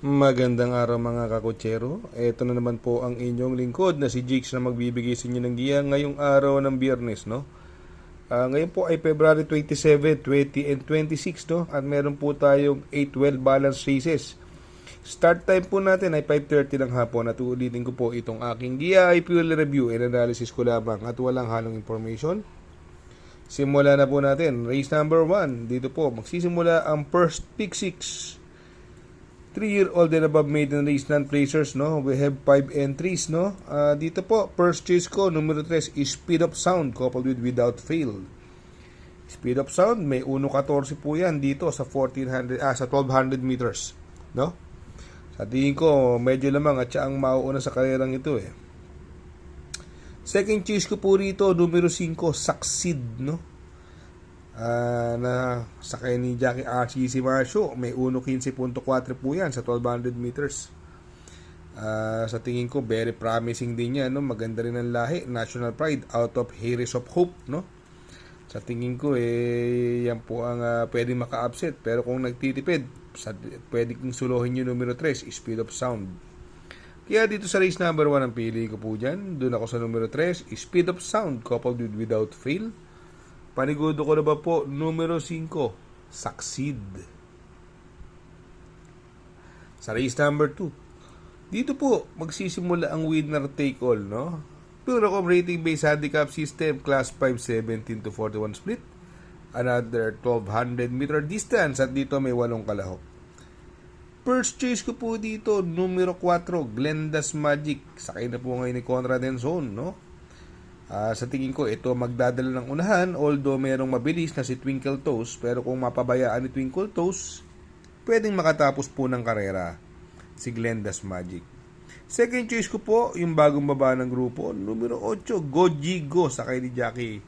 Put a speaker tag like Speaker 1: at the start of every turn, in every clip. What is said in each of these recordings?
Speaker 1: Magandang araw mga kakutsero. Ito na naman po ang inyong lingkod na si Jix na magbibigay sa inyo ng giya ngayong araw ng Biyernes, no? Ngayon po ay February 27, 20 and 26, no? At meron po tayong 8-12 balance races. Start time po natin ay 5:30 ng hapon at uulitin ko po itong aking giya ay purely review and analysis ko lamang at walang halong information. Simula na po natin. Race number 1. Dito po magsisimula ang first pick 6. 3-year-old and above maiden race non-placers, no? We have 5 entries, no? Dito po, first choice ko, numero 3 is Speed of Sound, coupled with Without Fail. Speed of Sound, may 1.14 po yan dito sa 1200 meters, no? Sa tingin ko, medyo lamang at siya ang mauuna sa karerang ito, eh. Second choice ko po rito, numero 5, Succeed, no? Na sakay ni Jackie RCC Marcio, may 1.15.4 po yan sa 1200 meters. Sa tingin ko very promising din yan, no? Maganda rin ang lahi, National Pride out of Heroes of Hope, no? Sa tingin ko yan po ang pwedeng maka-upset, pero kung nagtitipid pwedeng suluhin yung numero 3, Speed of Sound. Kaya dito sa race number 1 ang pili ko po dyan. Doon ako sa numero 3, Speed of Sound coupled with Without Fail. Panigudo ko na ba po, numero 5, Succeed. Sa race number 2, dito po, magsisimula ang winner take all, no? Pure rating based handicap system, class 5, 17 to 41 split. Another 1200 meter distance at dito may 8 kalahok. First choice ko po dito, numero 4, Glenda's Magic. Sakay na po ngayon ni Conrad and Zone, no? Sa tingin ko ito magdadala ng unahan, although merong mabilis na si Twinkle Toes, pero kung mapabayaan ni Twinkle Toes, pwedeng makatapos po ng karera si Glenda's Magic. Second choice ko po yung bagong baba ng grupo, numero 8, Gojigo, sakay ni Jackie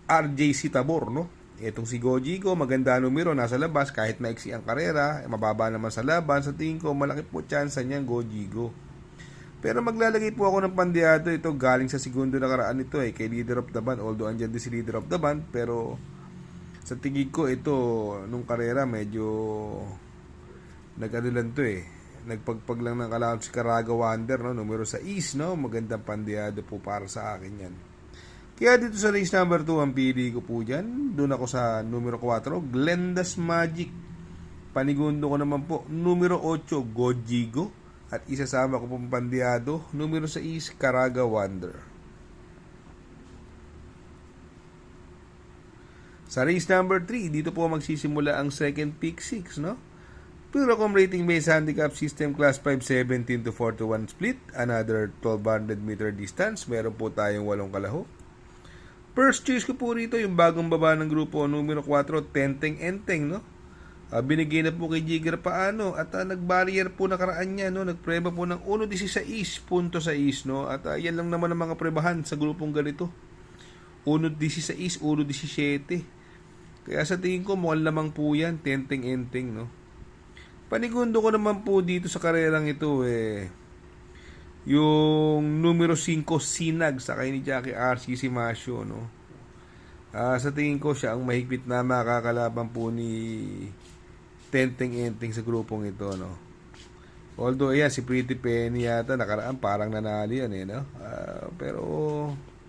Speaker 1: RJC Tabor, no? Itong si Gojigo, maganda numero, nasa labas kahit maiksi ang karera, mababa naman sa laban. Sa tingin ko malaki po chance niyang Gojigo. Pero maglalagay po ako ng pandiado, ito galing sa segundo nakaraan ito kay Leader of the Band, although andyan din si Leader of the Band, pero sa tingin ko ito nung karera medyo nag-ano to nagpagpag lang ng kalaban si Caraga Wonder, no? Numero sa East, no? Magandang pandiado po para sa akin yan. Kaya dito sa race number 2 ang pili ko po dyan. Doon ako sa numero 4, Glenda's Magic. Panigundo ko naman po numero 8, Gojigo. At isasama ko pong pandiado, numero 6, Caraga Wonder. Sa race number 3, dito po magsisimula ang second pick 6, no? Pure rating based handicap system, class 5, 17 to 41 split. Another 1200 meter distance. Meron po tayong 8 kalahok. First choice ko po rito, yung bagong baba ng grupo, numero 4, Tenteng Enteng, no? Binigay na po kay Jigger paano at nag-barrier po nakaraan niya, no? Nagpreba po ng 1.16 punto sa is, no? At yan lang naman ang mga prebahan sa grupong ganito. 1.16, 1.17. Kaya sa tingin ko mukhang lamang po yan, Tenteng Enteng, no? Panigundo ko naman po dito sa karerang ito yung numero 5, Sinag, sakay ni Jackie RCC Masio, no? Sa tingin ko siya ang mahigpit na makakalaban po ni Tenteng Enteng sa grupong ito, no? Although ayan, si Pretty Penny yata nakaraan parang nanalo yan, no? Pero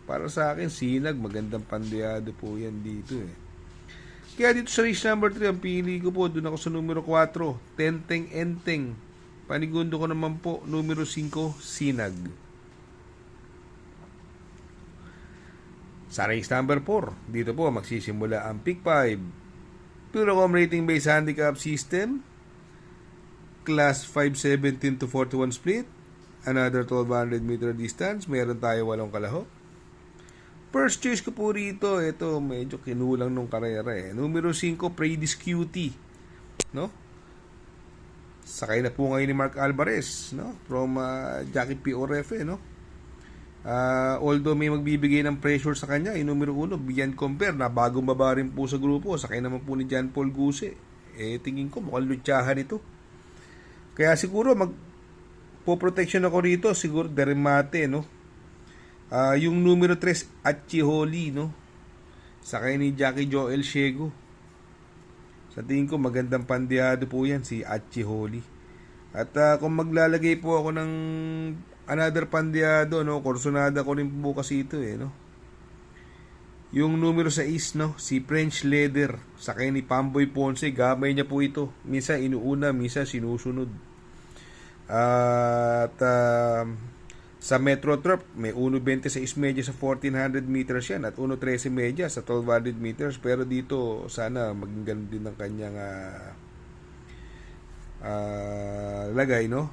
Speaker 1: para sa akin, Sinag, magandang pandiado po yan dito, Kaya dito sa race number 3 ang pili ko po, doon ako sa numero 4, Tenteng Enteng. Panigundo ko naman po numero 5, Sinag. Sa race number 4, dito po magsisimula ang pick 5. Pure rating based handicap system, class 5, 17 to 41 split. Another 1200 meter distance. Meron tayo 8 kalahok. First choice ko po rito, ito medyo kinulang nung karera Numero 5, Predis Cutie, no? Sakay na po ngayon ni Mark Alvarez, no? From Jackie PRF, no? Although may magbibigay ng pressure sa kanya, yung numero 1, Beyond Compare, na bagong baba rin po sa grupo. Sakay naman po ni John Paul Guse. Tingin ko mukhang lutsahan ito. Kaya siguro po-protection ako rito, siguro Dermate, no? Yung numero 3, Achiholi, no? Sakay ni Jackie Joel Shego. Sa tingin ko magandang pandiado po yan si Achiholi. At kung maglalagay po ako ng another pandeado, no, Corsonada ko rin po kasi ito no. Yung numero 6, no, si French Leather, sakay ni Pamboy Ponce, gamay niya po ito. Misa inuuna, misa sinusunod. At sa Metro Turf, may 1.26 medya sa 1400 meters yan at 1.13 medya sa 1200 meters. Pero dito, sana maging ganun din ang kanyang lagay, no?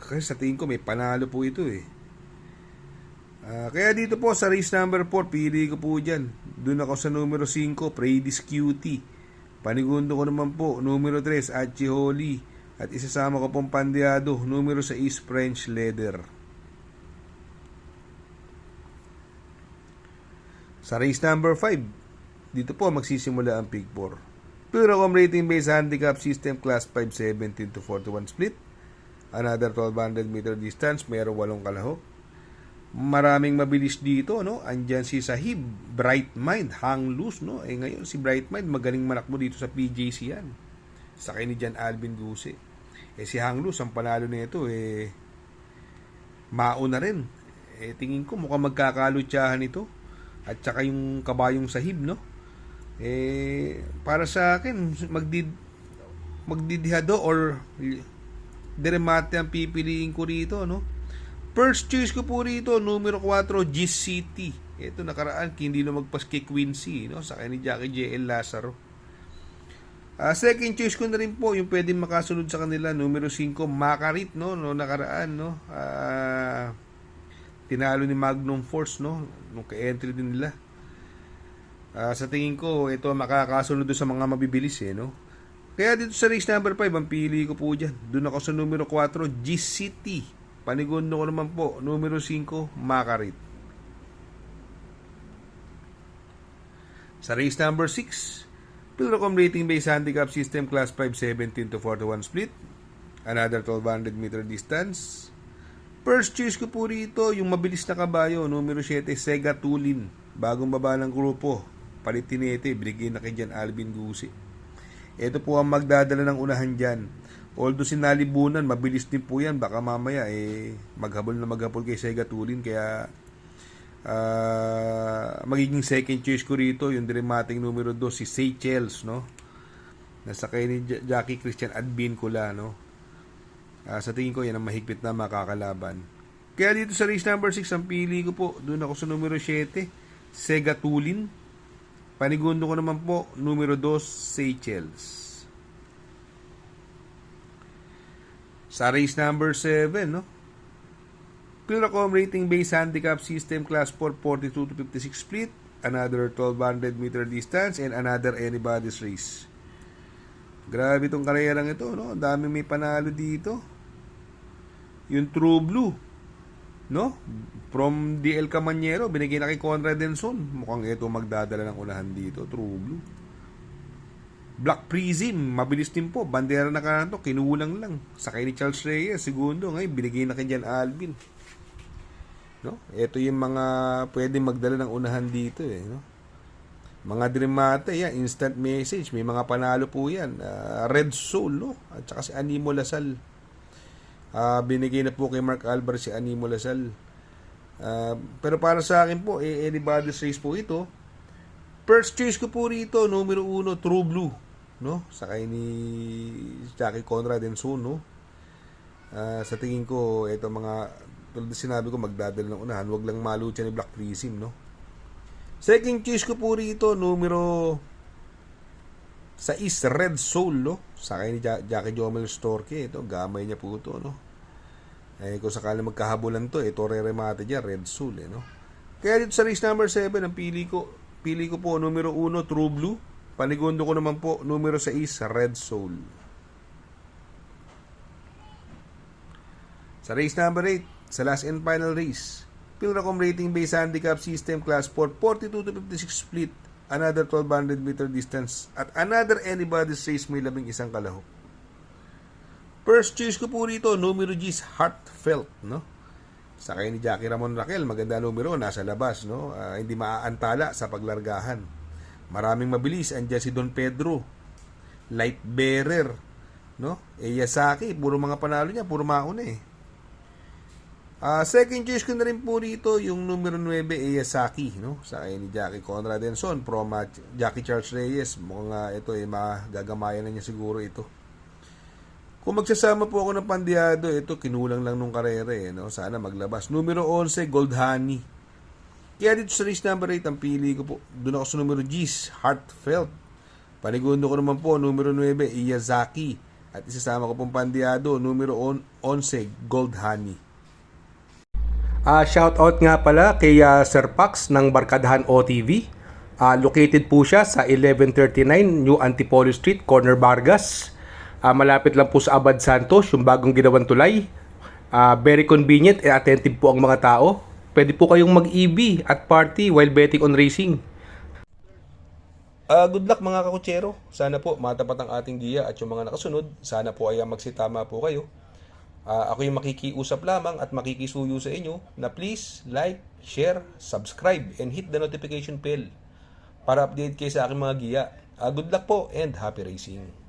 Speaker 1: Kasi sa tingin ko may panalo po ito kaya dito po sa race number 4, pili ko po dyan. Doon ako sa numero 5, Pradis Cutie. Panigundo ko naman po, numero 3, Achi Holy. At isasama ko pong pandeado, numero 6, French Leather. Sa race number 5, dito po magsisimula ang Pick 4. Purocom rating based handicap system class 5, 17 to 41 split. Another 1200 meter distance, mayroong 8 kalahok. Maraming mabilis dito, no? Andyan si Sahib, Bright Mind, Hang Loose, no? Ngayon si Bright Mind magaling manakbo dito sa PJC yan. Sakay ni Jan Alvin Guse. Si Hang Loose, ang panalo nito mauna rin. Tingin ko mukhang magkakalutsahan ito. At saka yung kabayong Sahib, no? Para sa akin, magdidihado or deremate ang pipiliin ko rito, no? First choice ko po rito, numero 4, G-City. Ito nakaraan, hindi na magpas kay Quincy, no? Sa kanya ni Jackie J.L. Lazaro. Second choice ko na rin po, yung pwedeng makasunod sa kanila, numero 5, Makarit, no? Nakaraan, no? Tinalo ni Magnum Force, no? Nung ka-entry din nila. Sa tingin ko, ito makakasunod doon sa mga mabibilis, no? Kaya dito sa race number 5, ang pili ko po dyan. Doon ako sa numero 4, G-City. Panigundo ko naman po, numero 5, Makarit. Sa race number 6, Purocom rating based handicap system class 5, 17 to 41 split. Another 1200 meter distance. First choice ko po rito, yung mabilis na kabayo, numero 7, Sega Tulin. Bagong baba ng grupo, Palitinete, binigay na kay Jan Alvin Gusi. Ito po ang magdadala ng unahan dyan. Although sinalibunan, mabilis din po yan. Baka mamaya maghabol kay Sega Tulin. Kaya magiging second choice ko rito yung dramatic numero 2, si Seychelles, no? Nasakay ni Jackie Christian Advincula, no? Sa tingin ko yan ang mahigpit na makakalaban. Kaya dito sa race number 6, ang pili ko po, doon ako sa numero 7, Sega Tulin. Panigundo ko naman po, numero 2, Seychelles. Sa race number 7, no? Purocom rating based handicap system class 4, 42 to 56 split. Another 1200 meter distance and another anybody's race. Grabe itong karerang ito, no? Ang dami may panalo dito. Yung True Blue, no? From DL Camanyero, binigay na kay Conrad Denson. Mukhang ito magdadala ng unahan dito, True Blue. Black Prism, mabilis din po. Bandera na kanto, kinulang lang. Sakay ni Charles Reyes, segundo. Ngayon, binigay na kay Jan Alvin. No? Ito yung mga pwedeng magdala ng unahan dito, no? Mga Dremate, yan, instant message. May mga panalo po yan. Red Soul, no? At saka si Animo Lasal. Binigay na po kay Mark Alvarez si Animo Lasal. Pero para sa akin po, anybody's race po ito. First choice ko po rito, numero 1, True Blue, no? Sakay ni Jackie Conrad Denson, no? Sa tingin ko, ito mga, tulad sinabi ko, magdadala ng unahan. Huwag lang malutya ni Black Prism, no? Second choice ko po rito, numero 6, Red Soul, no? Sakay ni Jackie Jomel Storke. Ito, gamay niya po ito, no? Kung sakala magkahabulan to, ito re-remate dyan, Red Soul, no? Kaya dito sa race number 7, ang pili ko po, numero 1, True Blue. Panigundo ko naman po, numero 6, Red Soul. Sa race number 8, sa last and final race, Purocom rating based handicap system class 4, 42 to 56 split. Another 1200 meter distance. At another anybody's race, may 11 kalahok. First choice ko po rito, numero G, Heartfelt, no? Sakay ni Jackie Ramon Raquel, maganda numero, nasa labas, no? Hindi maaantala sa paglargahan. Maraming mabilis, andyan si Don Pedro, Light Bearer, no? Yasaki, puro mga panalo niya, puro mauna eh. Second choice ko na rin po rito yung numero 9, Yasaki, no? Sa kanya ni Jackie Conrad Enson, pro match Jackie Charles Reyes. Mukhang ito magagamayan na niya siguro ito. Kung magsasama po ako ng pandiado, ito kinulang lang nung karera eh, no? Sana maglabas. Numero 11, Gold Honey. Kaya dito sa race number 8, ang pili ko po, doon ako sa numero G's, Heartfelt. Panigundo ko naman po, numero 9, Iyazaki. At isasama ko pong pandiado, numero 11, Gold Honey.
Speaker 2: Shoutout nga pala kay Sir Pax ng Barkadahan OTV. Located po siya sa 1139 New Antipolo Street, Corner Vargas. Malapit lang po sa Abad Santos, yung bagong ginawang tulay. Very convenient and attentive po ang mga tao. Pwede po kayong mag-EV at party while betting on racing.
Speaker 1: Good luck mga kakutsero. Sana po matapat ang ating giya at yung mga nakasunod. Sana po ay magsitama po kayo. Ako yung makikiusap lamang at makikisuyo sa inyo na please like, share, subscribe, and hit the notification bell para update kayo sa aking mga giya. Good luck po and happy racing!